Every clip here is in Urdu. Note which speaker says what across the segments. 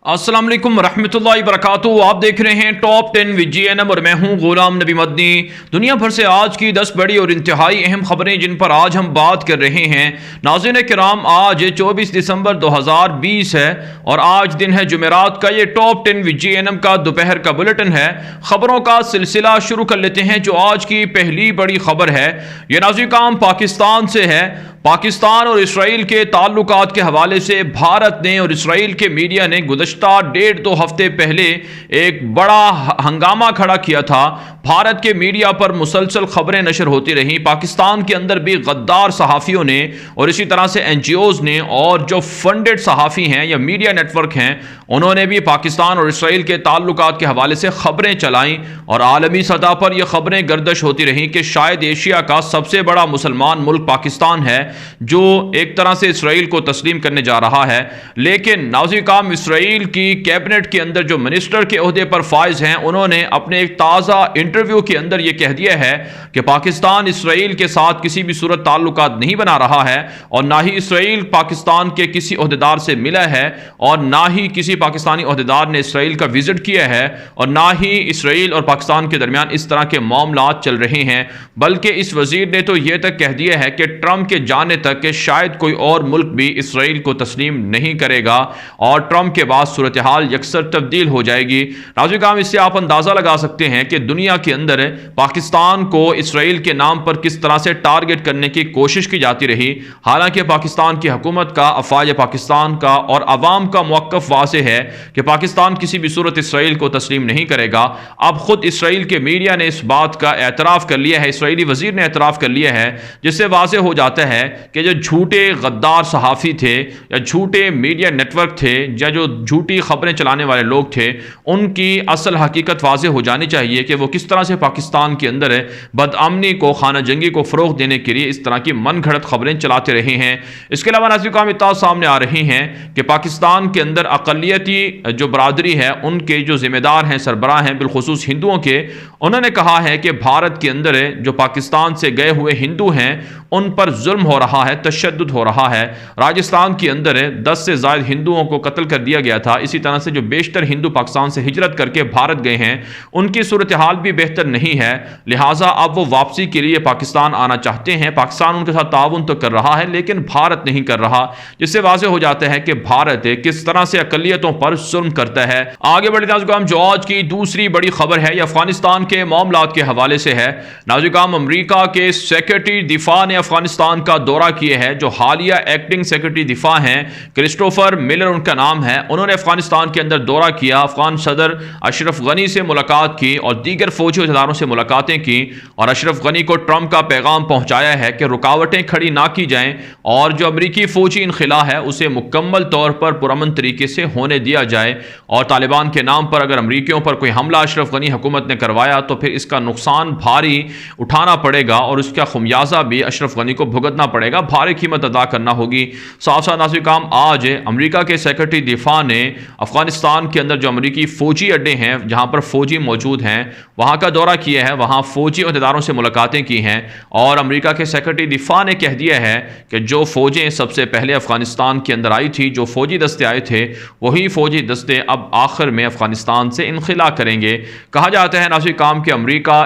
Speaker 1: السلام علیکم ورحمۃ اللہ وبرکاتہ۔ آپ دیکھ رہے ہیں ٹاپ 10 وِد GNM اور میں ہوں غلام نبی مدنی۔ دنیا بھر سے آج کی 10 بڑی اور انتہائی اہم خبریں جن پر آج ہم بات کر رہے ہیں۔ ناظرین کرام، آج 24 دسمبر 2020 ہے اور آج دن ہے جمعرات کا۔ یہ ٹاپ 10 وِد GNM کا دوپہر کا بلیٹن ہے۔ خبروں کا سلسلہ شروع کر لیتے ہیں۔ جو آج کی پہلی بڑی خبر ہے یہ ناظرین کرام پاکستان سے ہے۔ پاکستان اور اسرائیل کے تعلقات کے حوالے سے بھارت نے اور اسرائیل کے میڈیا نے گزشتہ 1.5-2 ہفتے پہلے ایک بڑا ہنگامہ کھڑا کیا تھا۔ بھارت کے میڈیا پر مسلسل خبریں نشر ہوتی رہیں۔ پاکستان کے اندر بھی غدار صحافیوں نے اور اسی طرح سے NGOs نے اور جو فنڈڈ صحافی ہیں یا میڈیا نیٹ ورک ہیں انہوں نے بھی پاکستان اور اسرائیل کے تعلقات کے حوالے سے خبریں چلائیں اور عالمی سطح پر یہ خبریں گردش ہوتی رہیں کہ شاید ایشیا کا سب سے بڑا مسلمان ملک پاکستان ہے جو ایک طرح سے اسرائیل کو تسلیم کرنے جا رہا ہے۔ لیکن ناظرین کرام، اسرائیل کی کیبنٹ کے اندر جو منسٹر کے عہدے پر فائز ہیں انہوں نے اپنے ایک تازہ انٹرویو کے اندر یہ کہہ دیا ہے کہ پاکستان اسرائیل کے ساتھ کسی بھی صورت تعلقات نہیں بنا رہا ہے اور نہ ہی اسرائیل پاکستان کے کسی عہدیدار سے ملا ہے اور نہ ہی کسی پاکستانی عہدیدار نے اسرائیل کا وزٹ کیا ہے اور نہ ہی اسرائیل اور پاکستان کے درمیان اس طرح کے معاملات چل رہے ہیں۔ بلکہ اس وزیر نے تو یہ تک کہہ دیا ہے کہ ٹرمپ کے جانے تک کہ شاید کوئی اور ملک بھی اسرائیل کو تسلیم نہیں کرے گا اور ٹرمپ کے بعد صورتحال یکسر تبدیل ہو جائے گی۔ ناظرین کرام، اس سے آپ اندازہ لگا سکتے ہیں کہ دنیا کے اندر پاکستان کو اسرائیل کے نام پر کس طرح سے ٹارگٹ کرنے کی کوشش کی جاتی رہی۔ حالانکہ پاکستان کی حکومت کا، افواج پاکستان کا اور عوام کا موقف واضح ہے کہ پاکستان کسی بھی صورت اسرائیل کو تسلیم نہیں کرے گا۔ اب خود اسرائیل کے میڈیا نے اس بات کا اعتراف کر لیا ہے، اسرائیلی وزیر نے اعتراف کر لیا ہے، جس سے واضح ہو جاتا ہے کہ جو جھوٹے غدار صحافی تھے یا جھوٹے میڈیا نیٹ ورک تھے یا جو جھوٹی خبریں چلانے والے لوگ تھے ان کی اصل حقیقت واضح ہو جانی چاہیے کہ وہ کس طرح سے پاکستان کے اندر بدامنی کو، خانہ جنگی کو فروغ دینے کے لیے اس طرح کی من گھڑت خبریں چلاتے رہے ہیں۔ اس کے علاوہ ناظرین کرام، اطلاعات سامنے آ رہی ہیں کہ پاکستان کے اندر اقلیتی جو برادری ہے ان کے جو ذمہ دار ہیں، سربراہ ہیں، بالخصوص ہندوؤں کے، انہوں نے کہا ہے کہ بھارت کے اندر جو پاکستان سے گئے ہوئے ہندو ہیں ان پر ظلم ہو رہا ہے، تشدد ہو رہا ہے۔ راجستھان کے اندر 10 سے زائد ہندوؤں کو قتل کر دیا گیا تھا۔ اسی طرح سے جو بیشتر ہندو پاکستان سے ہجرت کر کے بھارت گئے ہیں ان کی صورتحال بھی بہتر نہیں ہے، لہٰذا اب وہ واپسی کے لیے پاکستان آنا چاہتے ہیں۔ پاکستان ان کے ساتھ تعاون تو کر رہا ہے لیکن بھارت نہیں کر رہا، جس سے واضح ہو جاتا ہے کہ بھارت کس طرح سے اقلیتوں پر ظلم کرتا ہے۔ آگے بڑھتے ہیں، جو آج کی دوسری بڑی خبر ہے یہ افغانستان کے معاملات کے حوالے سے ہے۔ ناظرین، امریکہ کے سیکرٹری دفاع نے افغانستان کا دورہ کیا ہے۔ جو حالیہ ایکٹنگ سیکرٹری دفاع ہیں، کرسٹوفر ملر ان کا نام ہے، انہوں نے افغانستان کے اندر دورہ کیا، افغان صدر اشرف غنی سے ملاقات کی اور دیگر فوجی عہدیداروں سے ملاقاتیں کی اور اشرف غنی کو ٹرمپ کا پیغام پہنچایا ہے کہ رکاوٹیں کھڑی نہ کی جائیں اور جو امریکی فوجی انخلا ہے اسے مکمل طور پر پرامن طریقے سے ہونے دیا جائے اور طالبان کے نام پر اگر امریکیوں پر کوئی حملہ اشرف غنی حکومت نے کروایا تو پھر اس کا نقصان بھاری اٹھانا پڑے گا اور اس کا خمیازہ بھی اشرف غنی کو بھگتنا پڑے گا، بھاری قیمت ادا کرنا ہوگی۔ ساتھ ساتھ ناظرین، آج امریکہ کے سیکرٹری دفاع نے افغانستان کے اندر جو امریکی فوجی اڈے ہیں جہاں پر فوجی موجود ہیں وہاں کا دورہ کیا ہے، وہاں فوجی عہدیداروں سے ملاقاتیں کی ہیں اور امریکہ کے سیکرٹری دفاع نے کہہ دیا ہے کہ جو فوجیں سب سے پہلے افغانستان کے اندر آئی تھی، جو فوجی دستے آئے تھے، وہی فوجی دستے اب آخر میں افغانستان سے انخلا کریں گے۔ کہا جاتا ہے ناظرین کرام کہ امریکہ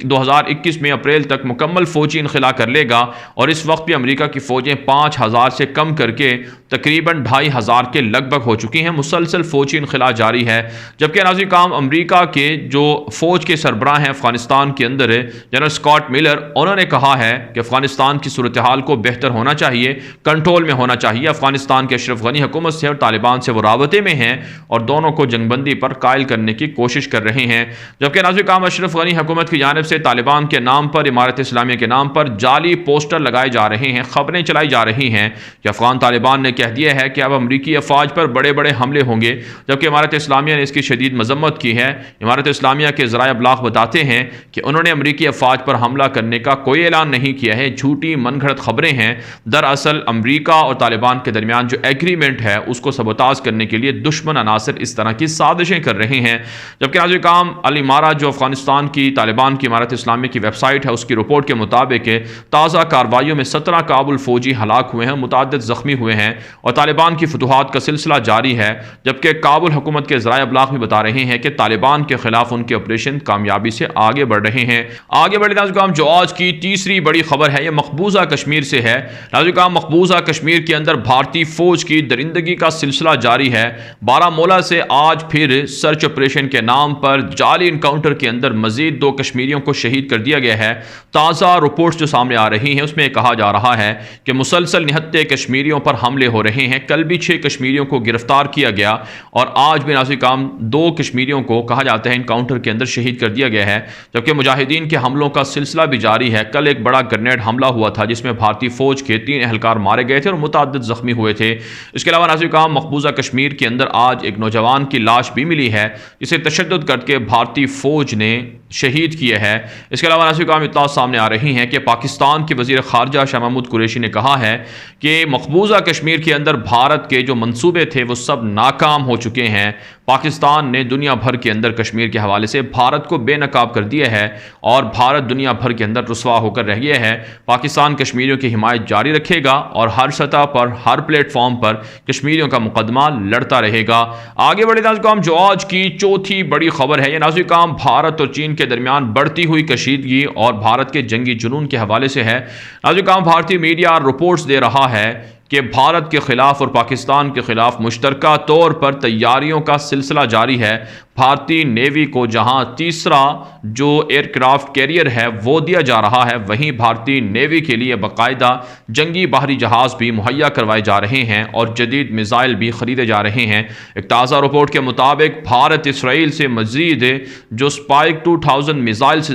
Speaker 1: 2021 میں اپریل تک مکمل فوجی انخلا کر لے گا اور اس وقت بھی امریکہ کی فوجیں 5000 سے کم کر کے تقریباً 2500 کے لگ بھگ ہو چکی ہیں۔ مسلسل فوجی انخلا جاری ہے، جبکہ ناظرین کرام امریکہ کے جو فوج کے سربراہ ہیں افغانستان کے اندر جنرل اسکاٹ ملر، انہوں نے کہا ہے کہ افغانستان کی صورتحال کو بہتر ہونا چاہیے، کنٹرول میں ہونا چاہیے۔ افغانستان کے اشرف غنی حکومت سے اور طالبان سے وہ رابطے میں ہیں اور دونوں کو جنگ بندی پر قائل کرنے کی کوشش کر رہے ہیں، جبکہ ناظرین کرام اشرف غنی حکومت کی جانب سے طالبان کے نام پر، امارت اسلامیہ کے نام پر جعلی پوسٹر لگائے جا رہے ہیں، خبریں چلائی جا رہی ہیں کہ افغان طالبان نے کہہ دیا ہے کہ اب امریکی افواج پر بڑے بڑے حملے ہوں گے، جبکہ امارت اسلامیہ نے اس کی شدید مذمت کی ہے۔ امارت اسلامیہ کے ذرائع ابلاغ بتاتے ہیں کہ انہوں نے امریکی افواج پر حملہ کرنے کا کوئی اعلان نہیں کیا ہے، جھوٹی من گھڑت خبریں ہیں۔ دراصل امریکہ اور طالبان کے درمیان جو ایگریمنٹ ہے اس کو سبوتاژ کرنے کے لیے دشمن عناصر اس طرح کی سازشیں کر رہے ہیں، جبکہ ناظرین کرام الامارہ جو افغانستان کی طالبان کی امارت اسلامیہ کی ویب سائٹ ہے اس کی رپورٹ کے مطابق تازہ کارروائیوں میں 17 کابل فوجی ہلاک ہوئے ہیں، متعدد زخمی ہوئے ہیں اور طالبان کی فتوحات کا سلسلہ جاری ہے، جبکہ کابل حکومت کے ذرائع ابلاغ بھی بتا رہے ہیں کہ طالبان کے خلاف ان کے آپریشن کامیابی سے آگے بڑھ رہے ہیں۔ آگے بڑھے ناظرین، جو آج کی تیسری بڑی خبر ہے یہ مقبوضہ کشمیر سے ہے۔ ناظرین، مقبوضہ کشمیر کے اندر بھارتی فوج کی درندگی کا سلسلہ جاری ہے۔ بارہمولہ سے آج پھر سرچ آپریشن کے نام پر جعلی انکاؤنٹر کے اندر مزید 2 کشمیریوں کو شہید کر دیا گیا ہے۔ تازہ رپورٹس جو سامنے آ رہی ہیں اس میں کہا جا رہا ہے کہ مسلسل نہتے کشمیریوں پر حملے ہو رہے ہیں۔ کل بھی 6 کشمیریوں کو گرفتار کیا گیا اور آج بھی ناظرین 2 کشمیریوں کو کہا جاتا ہے انکاؤنٹر کے اندر شہید کر دیا گیا ہے، جبکہ مجاہدین کے حملوں کا سلسلہ بھی جاری ہے۔ کل ایک بڑا گرینیڈ حملہ ہوا تھا جس میں بھارتی فوج کے 3 اہلکار مارے گئے تھے اور متعدد زخمی ہوئے تھے۔ اس کے علاوہ ناظرین مقبوضہ کشمیر کے اندر آج ایک نوجوان کی لاش بھی ملی ہے جسے تشدد کر کے بھارتی فوج نے شہید کیا ہے۔ اس کے علاوہ ناظرین اطلاع سامنے آ رہی ہیں کہ پاکستان کے وزیر خارجہ شاہ محمود قریشی نے کہا ہے کہ مقبوضہ کشمیر کے اندر بھارت کے جو منصوبے تھے وہ سب ناکام ہو چکے ہیں۔ پاکستان نے دنیا بھر کے اندر کشمیر کے حوالے سے بھارت کو بے نقاب کر دیا ہے اور بھارت دنیا بھر کے اندر رسوا ہو کر رہ گیا ہے۔ پاکستان کشمیریوں کی حمایت جاری رکھے گا اور ہر سطح پر، ہر پلیٹ فارم پر کشمیریوں کا مقدمہ لڑتا رہے گا۔ آگے بڑھے ناظرین، جو آج کی چوتھی بڑی خبر ہے یہ ناظرین بھارت اور چین کے درمیان بڑھتی ہوئی کشیدگی اور بھارت کے جنگی جنون کے حوالے سے ہے۔ ناظرین بھارتی میڈیا رپورٹس دے رہا ہے کہ بھارت کے خلاف اور پاکستان کے خلاف مشترکہ طور پر تیاریوں کا سلسلہ جاری ہے۔ بھارتی نیوی کو جہاں تیسرا جو ایئر کرافٹ کیریئر ہے وہ دیا جا رہا ہے، وہیں بھارتی نیوی کے لیے باقاعدہ جنگی بحری جہاز بھی مہیا کروائے جا رہے ہیں اور جدید میزائل بھی خریدے جا رہے ہیں۔ ایک تازہ رپورٹ کے مطابق بھارت اسرائیل سے مزید جو اسپائک 2000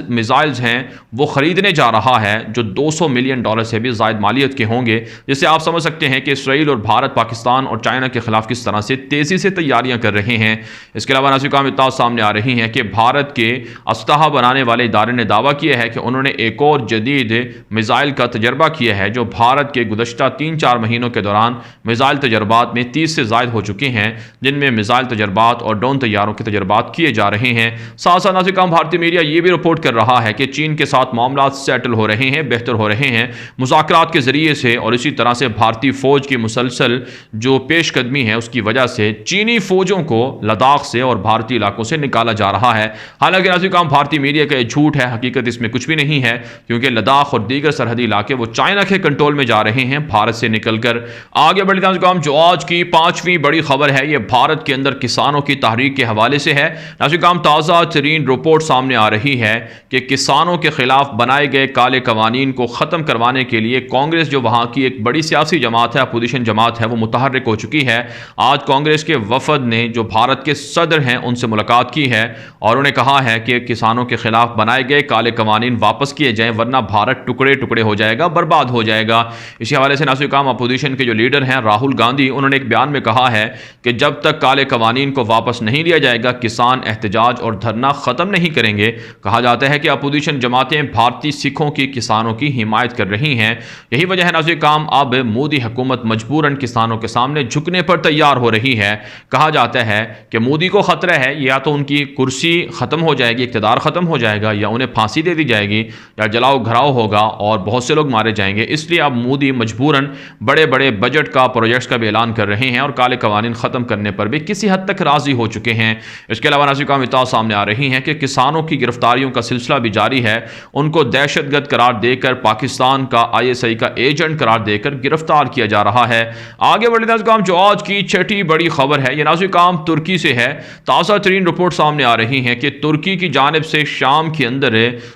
Speaker 1: میزائلز ہیں وہ خریدنے جا رہا ہے، جو $200 ملین سے بھی زائد مالیت کے ہوں گے، جس سے آپ سمجھ سکتے ہیں کہ اسرائیل اور بھارت پاکستان اور چائنا کے خلاف کس طرح سے تیزی سے تیاریاں کر رہے ہیں۔ اس کے علاوہ ناظرین اطلاع سامنے آ رہی ہیں کہ بھارت کے اسلحہ بنانے والے ادارے نے دعویٰ کیا ہے کہ انہوں نے ایک اور جدید میزائل کا تجربہ کیا ہے جو بھارت کے گزشتہ 3-4 مہینوں کے دوران میزائل تجربات میں 30 سے زائد ہو چکے ہیں، جن میں میزائل تجربات اور ڈرون طیاروں کے تجربات کیے جا رہے ہیں۔ ساتھ ساتھ ناظرین بھارتی میڈیا یہ بھی رپورٹ کر رہا ہے کہ چین کے ساتھ معاملات سیٹل ہو رہے ہیں، بہتر ہو رہے ہیں مذاکرات کے ذریعے سے، اور اسی طرح سے بھارتی فوج کی مسلسل جو پیش قدمی ہے اس کی وجہ سے چینی فوجوں کو لداخ سے اور بھارتی علاقوں سے نکالا جا رہا ہے۔ حالانکہ ناظرین بھارتی میڈیا کا یہ جھوٹ ہے، حقیقت اس میں کچھ بھی نہیں ہے، کیونکہ لداخ اور دیگر سرحدی علاقے وہ چائنا کے کنٹرول میں جا رہے ہیں بھارت سے نکل کر۔ آگے بڑھے ناظرین، جو آج کی 5ویں بڑی خبر ہے یہ بھارت کے اندر کسانوں کی تحریک کے حوالے سے ہے۔ ناظرین تازہ ترین رپورٹ سامنے آ رہی ہے کہ کسانوں کے خلاف بنائے گئے کالے قوانین کو ختم کروانے کے لیے کانگریس جو وہاں کی ایک بڑی سیاسی جماعت ہے، اپوزیشن جماعت ہے، وہ متحرک ہو چکی ہے۔ آج کانگریس کے وفد نے جو بھارت کے صدر ہیں ان سے ملاقات کی ہے اور انہوں نے کہا ہے کہ کسانوں کے خلاف بنائے گئے کالے قوانین واپس کیے جائیں ورنہ بھارت ٹکڑے ٹکڑے ہو جائے گا، برباد ہو جائے گا۔ اسی حوالے سے ناظرین اپوزیشن کے جو لیڈر ہیں راہل گاندھی، انہوں نے ایک بیان میں کہا ہے کہ جب تک کالے قوانین کو واپس نہیں لیا جائے گا کسان احتجاج اور دھرنا ختم نہیں کریں گے۔ کہا جاتا ہے کہ اپوزیشن جماعتیں بھارتی سکھوں کی کسانوں کی حمایت کر رہی ہیں، یہی وجہ ہے ناظرین اب مودی حکومت مجبوراً کسانوں کے سامنے جھکنے پر تیار ہو رہی ہے۔ کہا جاتا ہے کہ مودی کو خطرہ ہے یا تو ان کی کرسی ختم ہو جائے گی، اقتدار ختم ہو جائے گا، یا انہیں پھانسی دے دی جائے گی، یا جلاؤ گھراؤ ہوگا اور بہت سے لوگ مارے جائیں گے۔ اس لیے اب مودی مجبوراً بڑے بڑے بجٹ کا پروجیکٹس کا بھی اعلان کر رہے ہیں اور کالے قوانین ختم کرنے پر بھی کسی حد تک راضی ہو چکے ہیں۔ اس کے علاوہ ناظرین اطلاع سامنے آ رہی ہیں کہ کسانوں کی گرفتاریوں کا سلسلہ بھی جاری ہے، ان کو دہشت گرد قرار دے کر پاکستان کا ISI کا ایجنٹ قرار دے کر گرفتار کیا جا رہا ہے۔ آگے بڑھے ناظرین، جو آج کی 6ٹھی بڑی خبر ہے یہ ناظرین ترکی سے ہے۔ تازہ ترین رپورٹ سامنے آ رہی ہیں کہ ترکی کی جانب سے شام کے اندر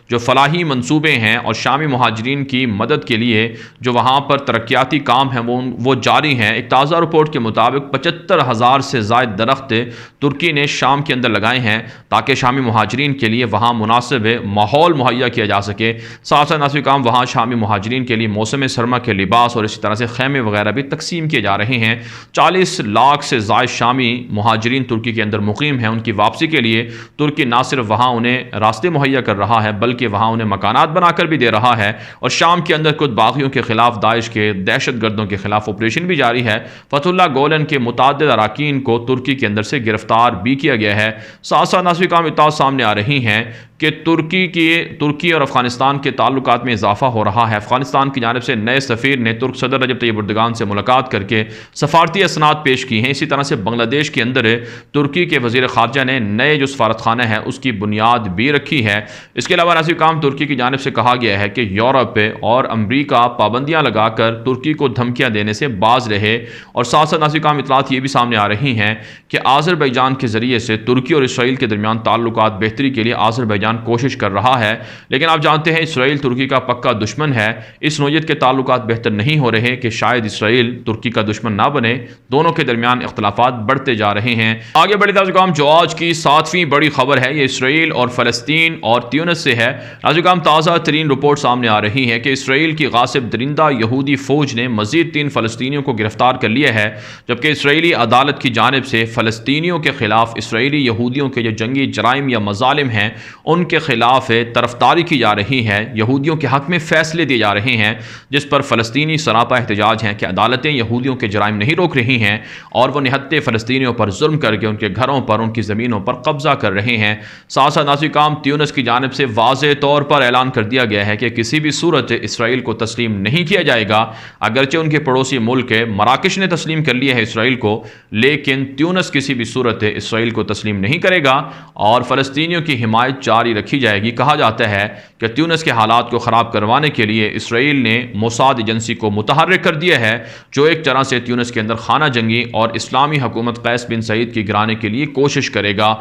Speaker 1: جو فلاحی منصوبے ہیں اور شامی مہاجرین کی مدد کے لیے جو وہاں پر ترقیاتی کام ہیں وہ جاری ہیں۔ ایک تازہ رپورٹ کے مطابق 75,000 سے زائد درخت ترکی نے شام کے اندر لگائے ہیں تاکہ شامی مہاجرین کے لیے وہاں مناسب ماحول مہیا کیا جا سکے۔ ساتھ ساتھ ناظرین وہاں شامی مہاجرین کے لیے موسم سرما کے لباس اور اسی طرح سے خیمے وغیرہ بھی تقسیم کیے جا رہے ہیں۔ 40 لاکھ سے زائد شامی مہاجرین ترکی کے اندر مقیم ہیں۔ ان کی واپسی کے لیے ترکی نہ صرف وہاں انہیں راستے مہیا کر رہا ہے بلکہ وہاں انہیں مکانات بنا کر بھی دے رہا ہے، اور شام کے اندر خود باغیوں کے خلاف، داعش کے دہشت گردوں کے خلاف آپریشن بھی جاری ہے۔ فتح اللہ گولن کے متعدد اراکین کو ترکی کے اندر سے گرفتار بھی کیا گیا ہے۔ ساتھ ساتھ ناظرین اطلاع سامنے آ رہی ہیں کہ ترکی اور افغانستان کے تعلقات میں اضافہ ہو رہا ہے۔ افغانستان کی جانب سے نئے سفیر نے ترک صدر رجب طیب اردگان سے ملاقات کر کے سفارتی اسناد پیش کی ہیں۔ اسی طرح سے بنگلہ دیش کے اندر ترکی کے وزیر خارجہ نے نئے جو سفارت خانہ ہے اس کی بنیاد بھی رکھی ہے۔ اس کے علاوہ ناظرین کرام ترکی کی جانب سے کہا گیا ہے کہ یورپ اور امریکہ پابندیاں لگا کر ترکی کو دھمکیاں دینے سے باز رہے، اور ساتھ ساتھ ناظرین کرام اطلاعات یہ بھی سامنے آ رہی ہیں کہ آذربائیجان کے ذریعے سے ترکی اور اسرائیل کے درمیان تعلقات بہتری کے لیے آذربائیجان کوشش کر رہا ہے، لیکن آپ جانتے ہیں اسرائیل ترکی کا پکا دشمن ہے۔ اس نوعیت کے تعلقات بہتر نہیں ہو رہے کہ شاید اسرائیل ترکی کا دشمن نہ بنے، دونوں کے درمیان اختلافات بڑھتے جا رہے ہیں۔ آگے بڑھے ناظرین کرام جو آج کی 7ویں بڑی خبر ہے یہ اسرائیل اور فلسطین اور تیونس سے ہے۔ ناظرین کرام تازہ ترین رپورٹ سامنے آ رہی ہے کہ اسرائیل کی غاصب درندہ یہودی فوج نے مزید 3 فلسطینیوں کو گرفتار کر لیا ہے، جبکہ اسرائیلی عدالت کی جانب سے فلسطینیوں کے خلاف اسرائیلی یہودیوں کے جو جنگی جرائم یا مظالم ہیں ان کے خلاف طرفداری کی جا رہی ہے، یہودیوں کے حق میں فیصلے دیے جا رہے ہیں، جس پر فلسطینی سراپا احتجاج ہیں کہ عدالتیں یہودیوں کے جرائم نہیں روک رہی ہیں اور وہ نہتے فلسطینیوں پر ظلم کر کے ان کے گھروں پر، ان کی زمینوں پر قبضہ کر رہے ہیں۔ ساتھ ساتھ ناظرین کرام تیونس کی جانب سے واضح طور پر اعلان کر دیا گیا ہے کہ کسی بھی صورت اسرائیل کو تسلیم نہیں کیا جائے گا، اگرچہ ان کے پڑوسی ملک مراکش نے تسلیم کر لیا ہے اسرائیل کو، لیکن تیونس کسی بھی صورت اسرائیل کو تسلیم نہیں کرے گا اور فلسطینیوں کی حمایت جاری رکھی جائے گی۔ کہا جاتا ہے کہ تیونس کے حالات کو خراب کروانے کے لیے اسرائیل نے موساد ایجنسی کو متحرک کر دیا ہے، جو ایک طرح سے تیونس کے اندر خانہ جنگی اور اسلامی حکومت قیس بن سعید کی گرانے کے لیے کوشش کرے گا۔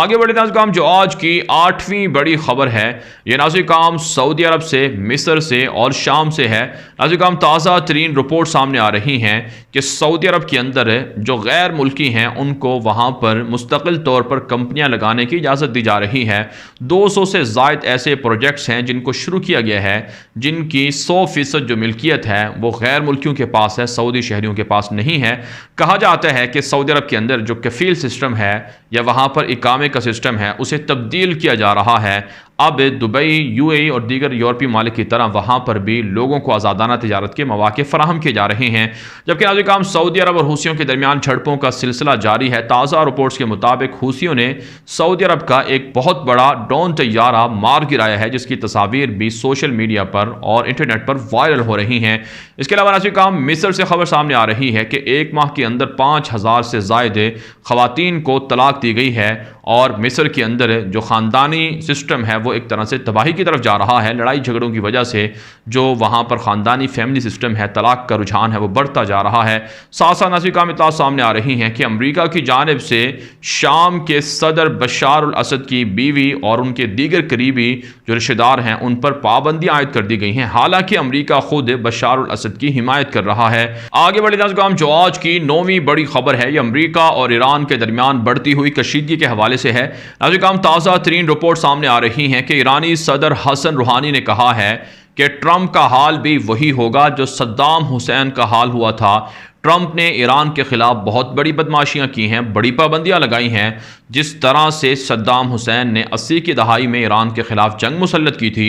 Speaker 1: آگے بڑھے ناظرین کرام جو آج کی 8ویں بڑی خبر ہے یہ ناظرین کرام سعودی عرب سے، مصر سے اور شام سے ہے۔ ناظرین کرام تازہ ترین رپورٹ سامنے آ رہی ہیں کہ سعودی عرب کے اندر جو غیر ملکی ہیں ان کو وہاں پر مستقل طور پر کمپنیاں لگانے کی اجازت دی جا رہی ہے۔ 200 سے زائد ایسے پروجیکٹس ہیں جن کو شروع کیا گیا ہے، جن کی 100% جو ملکیت ہے وہ غیر ملکیوں کے پاس ہے، سعودی شہریوں کے پاس نہیں ہے۔ کہا جاتا ہے کہ سعودی عرب کے اندر جو کفیل سسٹم ہے یا وہاں پر اقامے کا سسٹم ہے اسے تبدیل کیا جا رہا ہے۔ اب دبئی، یو اے ای اور دیگر یورپی ممالک کی طرح وہاں پر بھی لوگوں کو آزادانہ تجارت کے مواقع فراہم کیے جا رہے ہیں، جبکہ ناظرین کرام سعودی عرب اور حوثیوں کے درمیان جھڑپوں کا سلسلہ جاری ہے۔ تازہ رپورٹس کے مطابق حوثیوں نے سعودی عرب کا ایک بہت بڑا ڈرون طیارہ مار گرایا ہے، جس کی تصاویر بھی سوشل میڈیا پر اور انٹرنیٹ پر وائرل ہو رہی ہیں۔ اس کے علاوہ ناظرین کرام مصر سے خبر سامنے آ رہی ہے کہ 1 ماہ کے اندر 5000 سے زائد خواتین کو طلاق دی گئی ہے، اور مصر کے اندر جو خاندانی سسٹم ہے وہ ایک طرح سے تباہی کی طرف جا رہا ہے۔ لڑائی جھگڑوں کی وجہ سے جو وہاں پر خاندانی فیملی سسٹم ہے، طلاق کا رجحان ہے وہ بڑھتا جا رہا ہے۔ ساتھ ساتھ ناظرین کرام اطلاعات سامنے آ رہی ہیں کہ امریکہ کی جانب سے شام کے صدر بشار الاسد کی بیوی اور ان کے دیگر قریبی جو رشتہ دار ہیں ان پر پابندیاں عائد کر دی گئی ہیں، حالانکہ امریکہ خود بشار الاسد کی حمایت کر رہا ہے۔ آگے بڑھے ناظرین کرام جو آج کی 9ویں بڑی خبر ہے یہ امریکہ اور ایران کے درمیان بڑھتی ہوئی کشیدگی کے حوالے سے ہے۔ ناظرین کرام تازہ ترین رپورٹ سامنے آ رہی ہیں کہ ایرانی صدر حسن روحانی نے کہا ہے کہ ٹرمپ کا حال بھی وہی ہوگا جو صدام حسین کا حال ہوا تھا۔ ٹرمپ نے ایران کے خلاف بہت بڑی بدماشیاں کی ہیں، بڑی پابندیاں لگائی ہیں، جس طرح سے صدام حسین نے 80 کی دہائی میں ایران کے خلاف جنگ مسلط کی تھی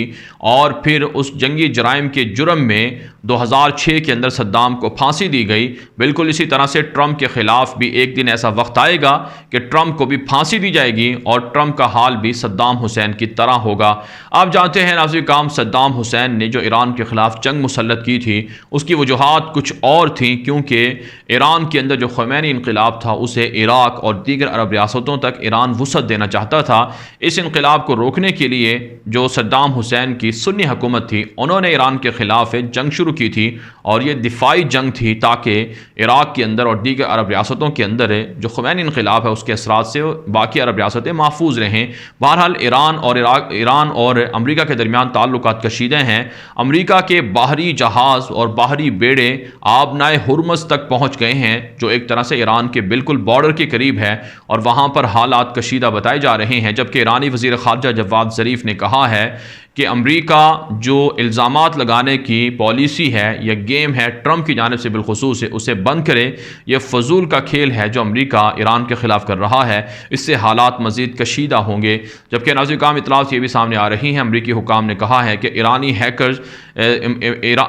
Speaker 1: اور پھر اس جنگی جرائم کے جرم میں 2006 کے اندر صدام کو پھانسی دی گئی۔ بالکل اسی طرح سے ٹرمپ کے خلاف بھی ایک دن ایسا وقت آئے گا کہ ٹرمپ کو بھی پھانسی دی جائے گی اور ٹرمپ کا حال بھی صدام حسین کی طرح ہوگا۔ آپ جانتے ہیں ناظرین کرام صدام حسین نے جو ایران کے خلاف جنگ مسلط کی تھی اس کی وجوہات کچھ اور تھیں، کیونکہ ایران کے اندر جو خمینی انقلاب تھا اسے عراق اور دیگر عرب ریاستوں تک ایران وسعت دینا چاہتا تھا۔ اس انقلاب کو روکنے کے لیے جو صدام حسین کی سنی حکومت تھی انہوں نے ایران کے خلاف جنگ شروع کی تھی، اور یہ دفاعی جنگ تھی تاکہ عراق کے اندر اور دیگر عرب ریاستوں کے اندر جو خمینی انقلاب ہے اس کے اثرات سے باقی عرب ریاستیں محفوظ رہیں۔ بہرحال ایران اور امریکہ کے درمیان تعلقات کشیدہ ہیں۔ امریکہ کے باہری جہاز اور باہری بیڑے آبنائے ہرمز تک پہنچ گئے ہیں، جو ایک طرح سے ایران کے بالکل بارڈر کے قریب ہے، اور وہاں پر حالات کشیدہ بتائے جا رہے ہیں، جبکہ ایرانی وزیر خارجہ جواد ظریف نے کہا ہے کہ امریکہ جو الزامات لگانے کی پالیسی ہے یا گیم ہے ٹرمپ کی جانب سے بالخصوص اسے بند کرے، یہ فضول کا کھیل ہے جو امریکہ ایران کے خلاف کر رہا ہے، اس سے حالات مزید کشیدہ ہوں گے۔ جبکہ ناظرین کرام اطلاعات یہ بھی سامنے آ رہی ہیں، امریکی حکام نے کہا ہے کہ ایرانی ہیکرز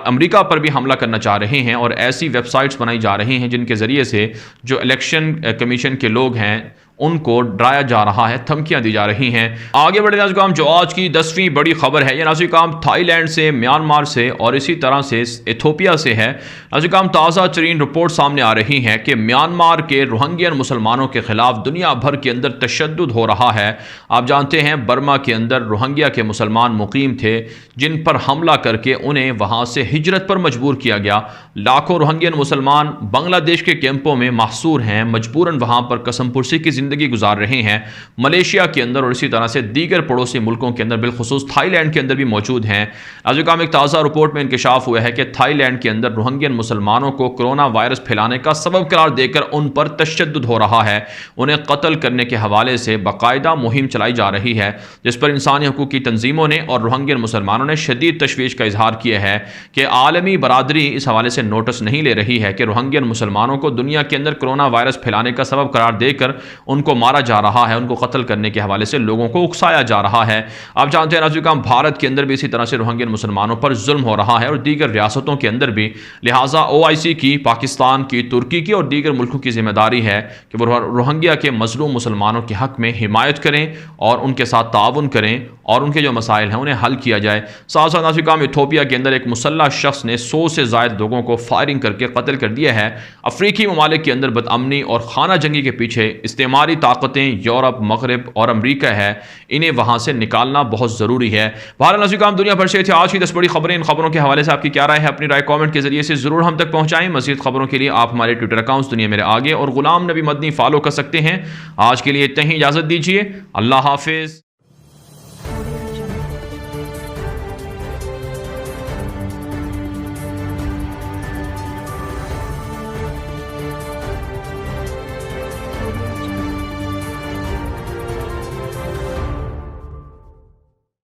Speaker 1: امریکہ پر بھی حملہ کرنا چاہ رہے ہیں اور ایسی ویب سائٹس بنائی جا رہی ہیں جن کے ذریعے سے جو الیکشن کمیشن کے لوگ ہیں ان کو ڈرایا جا رہا ہے، دھمکیاں دی جا رہی ہیں۔ آگے بڑھے ناظرین کرام، جو آج کی 10ویں بڑی خبر ہے یہ ناظرین کرام تھائی لینڈ سے، میانمار سے اور اسی طرح سے ایتھوپیا سے ہے۔ ناظرین کرام تازہ ترین رپورٹ سامنے آ رہی ہے کہ میانمار کے روہنگین مسلمانوں کے خلاف دنیا بھر کے اندر تشدد ہو رہا ہے۔ آپ جانتے ہیں برما کے اندر روہنگیا کے مسلمان مقیم تھے جن پر حملہ کر کے انہیں وہاں سے ہجرت پر مجبور کیا گیا۔ لاکھوں روہنگین مسلمان بنگلہ دیش کے کیمپوں میں محصور ہیں، مجبوراً وہاں پر قسم پرسی کی زندگی گزار رہے ہیں۔ ملیشیا کے اندر اور اسی طرح سے دیگر پڑوسی ملکوں کے اندر، بالخصوص تھائی لینڈ کے اندر بھی موجود ہیں۔ ناظرین کرام، ایک تازہ رپورٹ میں انکشاف ہوا ہے کہ تھائی لینڈ کے اندر روہنگین مسلمانوں کو کرونا وائرس پھیلانے کا سبب قرار دے کر ان پر تشدد ہو رہا ہے۔ انہیں قتل کرنے کے حوالے سے باقاعدہ مہم چلائی جا رہی ہے، جس پر انسانی حقوق کی تنظیموں نے اور روہنگین مسلمانوں نے شدید تشویش کا اظہار کیا ہے کہ عالمی برادری اس حوالے سے نوٹس نہیں لے رہی ہے کہ روہنگین مسلمانوں کو دنیا کے اندر کرونا وائرس پھیلانے کا سبب قرار دے کر ان کو مارا جا رہا ہے، ان کو قتل کرنے کے حوالے سے لوگوں کو اکسایا جا رہا ہے۔ آپ جانتے ہیں ناظرین کرام، بھارت کے اندر بھی اسی طرح سے روہنگین مسلمانوں پر ظلم ہو رہا ہے اور دیگر ریاستوں کے اندر بھی، لہٰذا OIC کی، پاکستان کی، ترکی کی اور دیگر ملکوں کی ذمہ داری ہے کہ وہ روہنگیا کے مظلوم مسلمانوں کے حق میں حمایت کریں اور ان کے ساتھ تعاون کریں اور ان کے جو مسائل ہیں انہیں حل کیا جائے۔ ساتھ ساتھ ناظرین کرام، ایتھوپیا کے اندر ایک مسلح شخص نے 100 سے زائد لوگوں کو فائرنگ کر کے قتل کر دیا ہے۔ افریقی ممالک کے اندر بدامنی اور خانہ جنگی کے پیچھے استعماری طاقتیں یورپ، مغرب اور امریکہ ہے، انہیں وہاں سے نکالنا بہت ضروری ہے۔ بہرحال ناظرین کرام، دنیا بھر سے تھے آج کی 10 بڑی خبریں۔ ان خبروں کے حوالے سے آپ کی کیا رائے ہے؟ اپنی رائے کامنٹ کے ذریعے سے ضرور ہم تک پہنچائیں۔ مزید خبروں کے لیے آپ ہمارے ٹویٹر اکاؤنٹس دنیا میرے آگے اور غلام نبی مدنی فالو کر سکتے ہیں۔ آج کے لیے اتنا ہی، اجازت دیجیے، اللہ حافظ۔